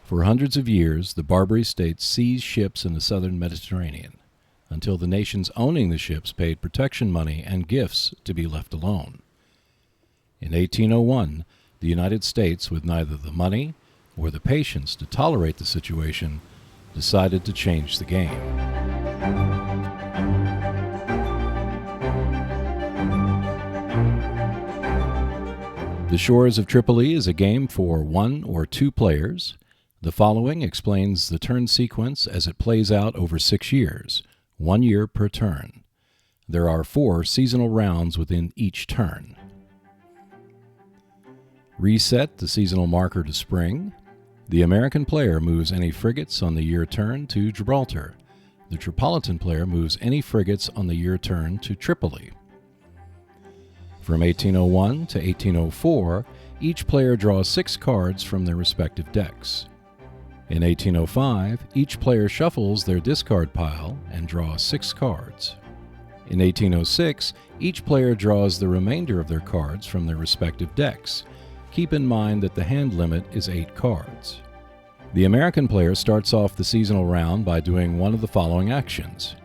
For hundreds of years, the Barbary States seized ships in the southern Mediterranean, until the nations owning the ships paid protection money and gifts to be left alone. In 1801, the United States, with neither the money or the patience to tolerate the situation, decided to change the game. The Shores of Tripoli is a game for 1 or 2 players. The following explains the turn sequence as it plays out over 6 years, 1 year per turn. There are 4 seasonal rounds within each turn. Reset the seasonal marker to spring. The American player moves any frigates on the year turn to Gibraltar. The Tripolitan player moves any frigates on the year turn to Tripoli. From 1801 to 1804, each player draws 6 cards from their respective decks. In 1805, each player shuffles their discard pile and draws 6 cards. In 1806, each player draws the remainder of their cards from their respective decks. Keep in mind that the hand limit is 8 cards. The American player starts off the seasonal round by doing one of the following actions: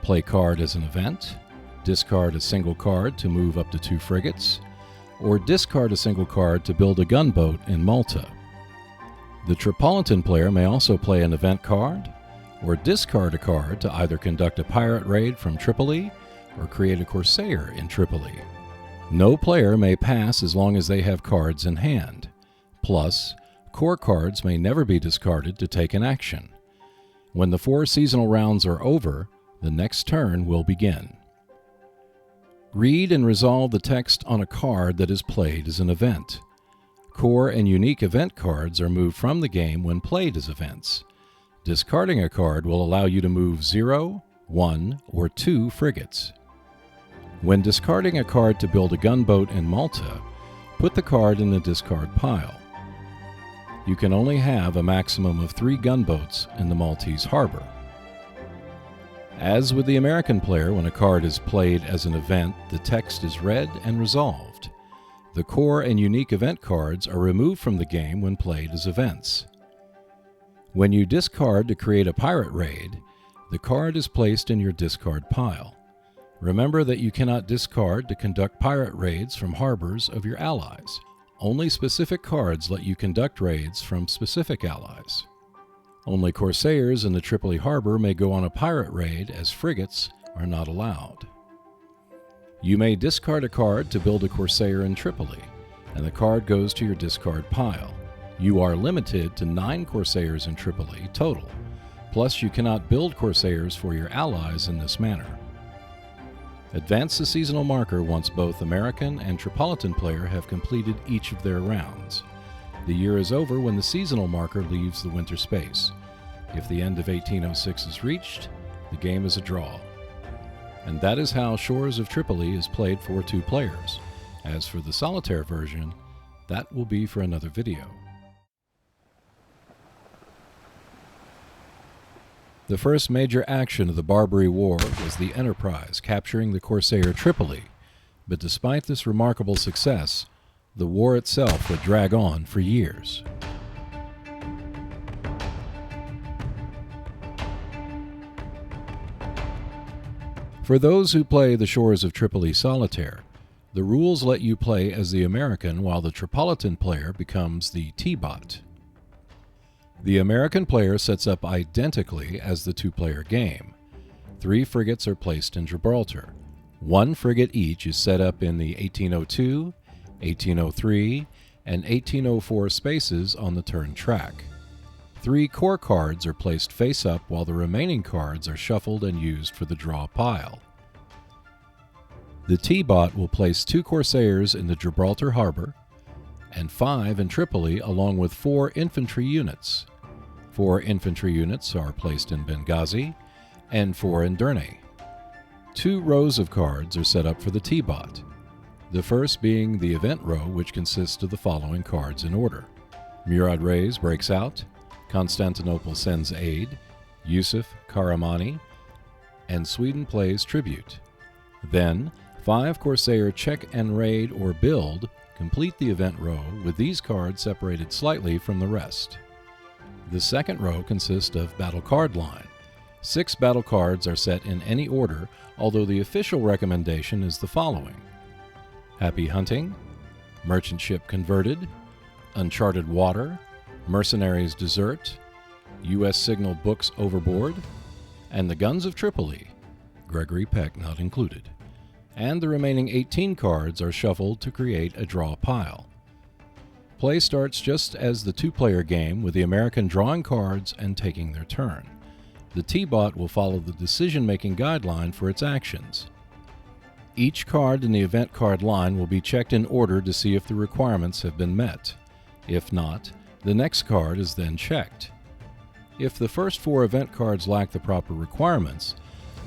play card as an event, discard a single card to move up to 2 frigates, or discard a single card to build a gunboat in Malta. The Tripolitan player may also play an event card, or discard a card to either conduct a pirate raid from Tripoli or create a corsair in Tripoli. No player may pass as long as they have cards in hand. Plus, core cards may never be discarded to take an action. When the 4 seasonal rounds are over, the next turn will begin. Read and resolve the text on a card that is played as an event. Core and unique event cards are moved from the game when played as events. Discarding a card will allow you to move 0, 1, or 2 frigates. When discarding a card to build a gunboat in Malta, put the card in the discard pile. You can only have a maximum of 3 gunboats in the Maltese harbor. As with the American player, when a card is played as an event, the text is read and resolved. The core and unique event cards are removed from the game when played as events. When you discard to create a pirate raid, the card is placed in your discard pile. Remember that you cannot discard to conduct pirate raids from harbors of your allies. Only specific cards let you conduct raids from specific allies. Only corsairs in the Tripoli harbor may go on a pirate raid, as frigates are not allowed. You may discard a card to build a corsair in Tripoli, and the card goes to your discard pile. You are limited to 9 corsairs in Tripoli total, plus you cannot build corsairs for your allies in this manner. Advance the seasonal marker once both American and Tripolitan player have completed each of their rounds. The year is over when the seasonal marker leaves the winter space. If the end of 1806 is reached, the game is a draw. And that is how Shores of Tripoli is played for 2 players. As for the Solitaire version, that will be for another video. The first major action of the Barbary War was the Enterprise capturing the corsair Tripoli, but despite this remarkable success, the war itself would drag on for years. For those who play the Shores of Tripoli Solitaire, the rules let you play as the American while the Tripolitan player becomes the T-Bot. The American player sets up identically as the 2-player game. 3 frigates are placed in Gibraltar. 1 frigate each is set up in the 1802, 1803, and 1804 spaces on the turn track. 3 core cards are placed face up while the remaining cards are shuffled and used for the draw pile. The T-Bot will place 2 corsairs in the Gibraltar harbor and 5 in Tripoli, along with 4 infantry units. 4 infantry units are placed in Benghazi and 4 in Derna. 2 rows of cards are set up for the T-Bot, the first being the event row, which consists of the following cards in order: Murad Reis breaks out, Constantinople sends aid, Yusuf Karamani, and Sweden plays tribute. Then, 5 Corsair check and raid or build complete the event row, with these cards separated slightly from the rest. The second row consists of battle card line. 6 battle cards are set in any order, although the official recommendation is the following: Happy Hunting, Merchant Ship Converted, Uncharted Water, Mercenaries Desert, U.S. Signal Books Overboard, and the Guns of Tripoli, Gregory Peck not included. And the remaining 18 cards are shuffled to create a draw pile. Play starts just as the 2-player game, with the American drawing cards and taking their turn. The T-Bot will follow the decision-making guideline for its actions. Each card in the event card line will be checked in order to see if the requirements have been met. If not, the next card is then checked. If the first 4 event cards lack the proper requirements,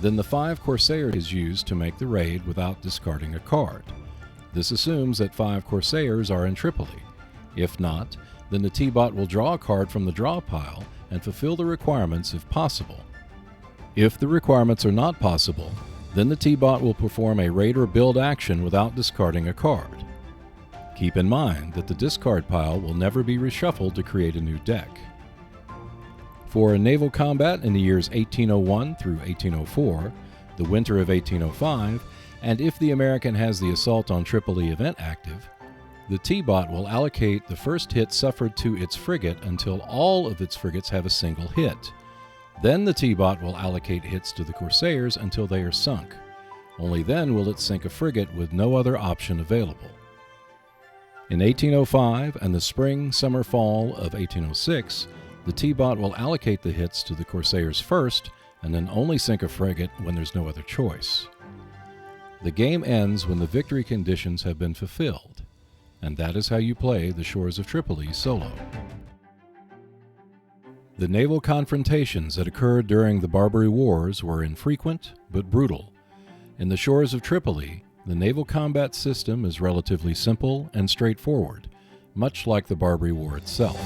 then the 5 Corsair is used to make the raid without discarding a card. This assumes that 5 Corsairs are in Tripoli. If not, then the T-Bot will draw a card from the draw pile and fulfill the requirements if possible. If the requirements are not possible, then the T-Bot will perform a raid or build action without discarding a card. Keep in mind that the discard pile will never be reshuffled to create a new deck. For naval combat in the years 1801 through 1804, the winter of 1805, and if the American has the assault on Tripoli event active, the T-Bot will allocate the first hit suffered to its frigate until all of its frigates have a single hit. Then the T-Bot will allocate hits to the Corsairs until they are sunk. Only then will it sink a frigate with no other option available. In 1805 and the spring, summer, fall of 1806, the T-Bot will allocate the hits to the Corsairs first and then only sink a frigate when there's no other choice. The game ends when the victory conditions have been fulfilled, and that is how you play the Shores of Tripoli solo. The naval confrontations that occurred during the Barbary Wars were infrequent but brutal. In the Shores of Tripoli, the naval combat system is relatively simple and straightforward, much like the Barbary War itself.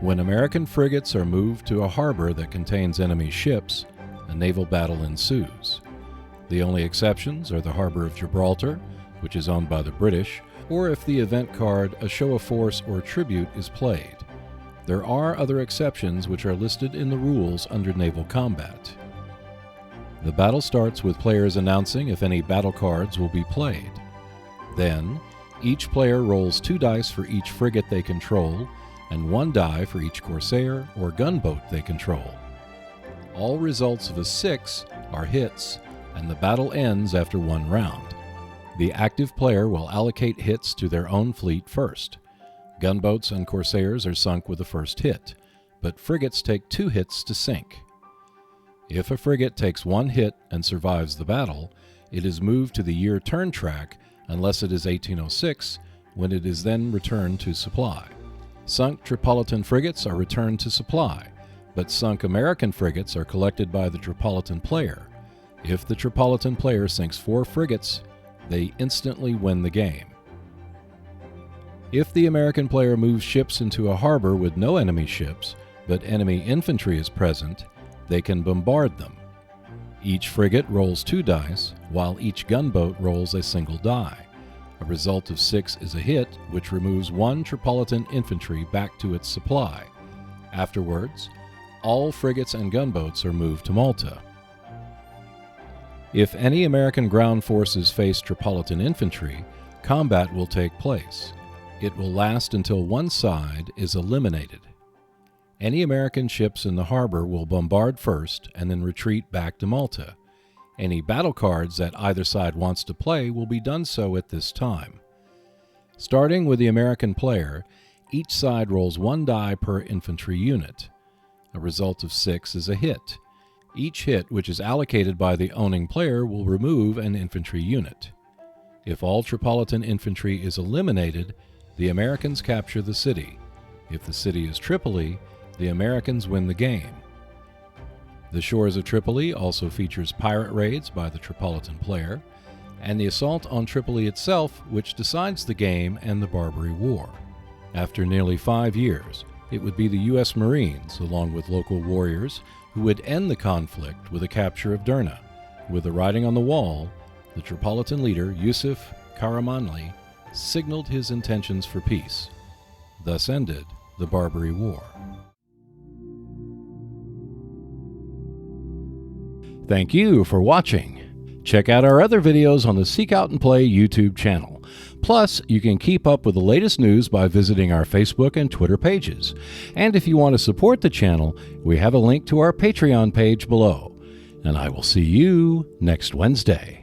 When American frigates are moved to a harbor that contains enemy ships, a naval battle ensues. The only exceptions are the harbor of Gibraltar, which is owned by the British, or if the event card, a show of force or tribute, is played. There are other exceptions which are listed in the rules under naval combat. The battle starts with players announcing if any battle cards will be played. Then, each player rolls 2 dice for each frigate they control, and 1 die for each Corsair or gunboat they control. All results of a 6 are hits, and the battle ends after 1 round. The active player will allocate hits to their own fleet first. Gunboats and Corsairs are sunk with the first hit, but frigates take 2 hits to sink. If a frigate takes 1 hit and survives the battle, it is moved to the year turn track unless it is 1806, when it is then returned to supply. Sunk Tripolitan frigates are returned to supply, but sunk American frigates are collected by the Tripolitan player. If the Tripolitan player sinks 4 frigates, they instantly win the game. If the American player moves ships into a harbor with no enemy ships, but enemy infantry is present, they can bombard them. Each frigate rolls 2 dice, while each gunboat rolls a single die. A result of 6 is a hit, which removes 1 Tripolitan infantry back to its supply. Afterwards, all frigates and gunboats are moved to Malta. If any American ground forces face Tripolitan infantry, combat will take place. It will last until one side is eliminated. Any American ships in the harbor will bombard first and then retreat back to Malta. Any battle cards that either side wants to play will be done so at this time. Starting with the American player, each side rolls 1 die per infantry unit. A result of 6 is a hit. Each hit which is allocated by the owning player will remove an infantry unit. If all Tripolitan infantry is eliminated, the Americans capture the city. If the city is Tripoli, the Americans win the game. The Shores of Tripoli also features pirate raids by the Tripolitan player, and the assault on Tripoli itself, which decides the game and the Barbary War. After nearly 5 years, it would be the U.S. Marines, along with local warriors, who would end the conflict with the capture of Derna. With the writing on the wall, the Tripolitan leader, Yusuf Karamanli, signaled his intentions for peace. Thus ended the Barbary War. Thank you for watching. Check out our other videos on the Seek Out and Play YouTube channel. Plus, you can keep up with the latest news by visiting our Facebook and Twitter pages. And if you want to support the channel, we have a link to our Patreon page below. And I will see you next Wednesday.